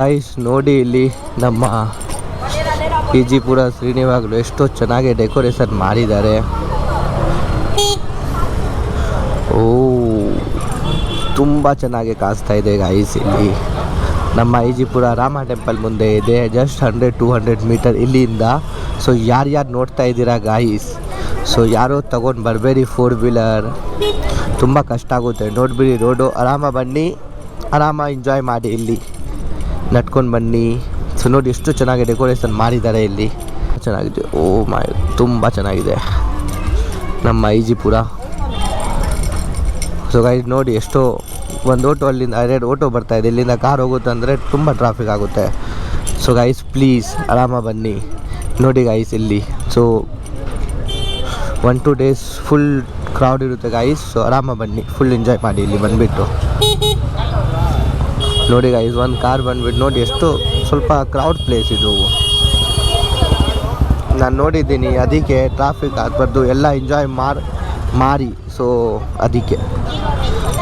Guys ನೋಡಿ ಇಲ್ಲಿ ನಮ್ಮ ವಿಜಿಪುರ ಶ್ರೀನಿವಾಗಲು ಎಷ್ಟೋ ಚೆನ್ನಾಗಿ ಡೆಕೋರೇಷನ್ ಮಾಡಿದ್ದಾರೆ. ಓ ತುಂಬ ಚೆನ್ನಾಗಿ ಕಾಣಿಸ್ತಾ ಇದೆ ಗೈಸ್. ಇಲ್ಲಿ ನಮ್ಮ ವಿಜಿಪುರ ರಾಮ ಟೆಂಪಲ್ ಮುಂದೆ ಇದೆ, ಜಸ್ಟ್ 100-200 ಮೀಟರ್ ಇಲ್ಲಿಂದ. ಸೊ ಯಾರ್ಯಾರು ನೋಡ್ತಾ ಇದ್ದೀರಾ ಗಾಯ್ಸ್, ಸೊ ಯಾರೋ ತಗೊಂಡು ಬರಬೇಡಿ 4 ವೀಲರ್, ತುಂಬ ಕಷ್ಟ ಆಗುತ್ತೆ. ನೋಡ್ಬಿಡಿ ರೋಡು, ಆರಾಮ ಬನ್ನಿ, ಆರಾಮ ಎಂಜಾಯ್ ಮಾಡಿ, ಇಲ್ಲಿ ನಡ್ಕೊಂಡು ಬನ್ನಿ. ಸೊ ನೋಡಿ ಎಷ್ಟು ಚೆನ್ನಾಗಿ ಡೆಕೋರೇಷನ್ ಮಾಡಿದ್ದಾರೆ ಇಲ್ಲಿ, ಚೆನ್ನಾಗಿದೆ. ಓ ಮೈ, ತುಂಬ ಚೆನ್ನಾಗಿದೆ ನಮ್ಮ ವಿಜಿಪುರ. ಸೊ ಗೈಸ್ ನೋಡಿ ಎಷ್ಟೋ ಒಂದು ಆಟೋ ಅಲ್ಲಿಂದ 2 ಆಟೋ ಬರ್ತಾಯಿದೆ, ಇಲ್ಲಿಂದ ಕಾರ್ ಹೋಗುತ್ತೆ ಅಂದರೆ ತುಂಬ ಟ್ರಾಫಿಕ್ ಆಗುತ್ತೆ. ಸೊ ಗೈಸ್ ಪ್ಲೀಸ್ ಆರಾಮ ಬನ್ನಿ. ನೋಡಿ ಗೈಸ್ ಇಲ್ಲಿ ಸೊ 1-2 ಡೇಸ್ ಫುಲ್ ಕ್ರೌಡ್ ಇರುತ್ತೆ ಗೈಸ್. ಸೊ ಆರಾಮ ಬನ್ನಿ, ಫುಲ್ ಎಂಜಾಯ್ ಮಾಡಿ ಇಲ್ಲಿ ಬಂದುಬಿಟ್ಟು. ನೋಡಿ ಗೈಸ್ ಒಂದು ಕಾರ್ ಬಂದುಬಿಟ್ಟು ನೋಡಿ ಎಷ್ಟು ಸ್ವಲ್ಪ ಕ್ರೌಡ್ ಪ್ಲೇಸ್ ಇದು. ನಾನು ನೋಡಿದ್ದೀನಿ, ಅದಕ್ಕೆ ಟ್ರಾಫಿಕ್ ಆಗಬಾರ್ದು, ಎಲ್ಲ ಎಂಜಾಯ್ ಮಾರಿ. ಸೊ ಅದಕ್ಕೆ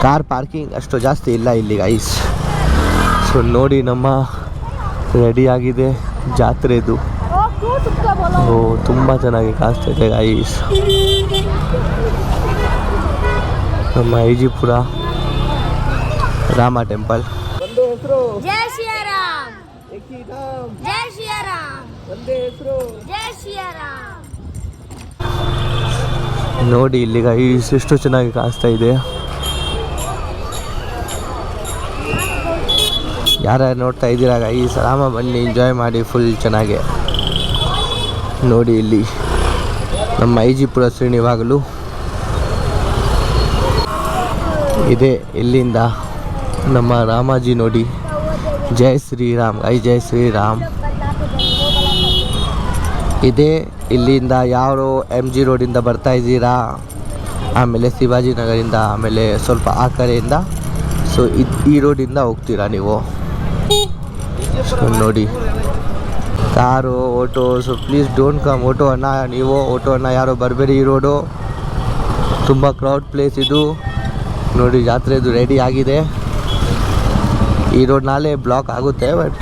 ಕಾರ್ ಪಾರ್ಕಿಂಗ್ ಅಷ್ಟು ಜಾಸ್ತಿ ಇಲ್ಲ ಇಲ್ಲಿ ಗೈಸ್. ಸೊ ನೋಡಿ ನಮ್ಮ ರೆಡಿಯಾಗಿದೆ ಜಾತ್ರೆದು. ಓ ತುಂಬ ಚೆನ್ನಾಗಿ ಕಾಣಿಸ್ತಿದೆ ಗೈಸ್ ನಮ್ಮ ವಿಜಿಪುರ ರಾಮ ಟೆಂಪಲ್. ಜೈ ಶ್ರೀರಾಮ್, ಜೈ ಶ್ರೀರಾಮ್, ಜೈ ಶ್ರೀರಾಮ್. ನೋಡಿ ಇಲ್ಲಿ ಗೈಸ್ ಎಷ್ಟು ಚೆನ್ನಾಗಿ ಕಾಣಿಸ್ತಾ ಇದೆ. ಯಾರ್ಯಾರು ನೋಡ್ತಾ ಇದ್ದೀರಾ ಗೈಸ್, ಆರಾಮ ಬನ್ನಿ, ಎಂಜಾಯ್ ಮಾಡಿ ಫುಲ್ ಚೆನ್ನಾಗೆ. ನೋಡಿ ಇಲ್ಲಿ ನಮ್ಮ ವಿಜಿಪುರ ಶ್ರೀನಿವಾಗಲು ಇದೆ. ಇಲ್ಲಿಂದ ನಮ್ಮ ರಾಮಾಜಿ ನೋಡಿ, ಜೈ ಶ್ರೀರಾಮ್ ಗೈಸ್, ಜೈ ಶ್ರೀರಾಮ್. ಇದೇ ಇಲ್ಲಿಂದ ಯಾರು MG ರೋಡಿಂದ ಬರ್ತಾ ಇದ್ದೀರಾ, ಆಮೇಲೆ ಶಿವಾಜಿ ನಗರಿಂದ, ಆಮೇಲೆ ಸ್ವಲ್ಪ ಆ ಕಡೆಯಿಂದ, ಸೊ ಈ ರೋಡಿಂದ ಹೋಗ್ತೀರಾ ನೀವು. ಸೊ ನೋಡಿ car, auto, so please don't come. Auto ಅಣ್ಣ, ನೀವು ಆಟೋ ಅಣ್ಣ ಯಾರೋ ಬರಬೇಡಿ, ಈ ರೋಡು ತುಂಬ ಕ್ರೌಡ್ ಪ್ಲೇಸ್ ಇದು. ನೋಡಿ ಜಾತ್ರೆದು ರೆಡಿ ಆಗಿದೆ. ಈ ರೋಡ್ ನಾಳೆ ಬ್ಲಾಕ್ ಆಗುತ್ತೆ, ಬಟ್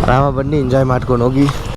ಆರಾಮ ಬನ್ನಿ, ಎಂಜಾಯ್ ಮಾಡ್ಕೊಂಡು ಹೋಗಿ.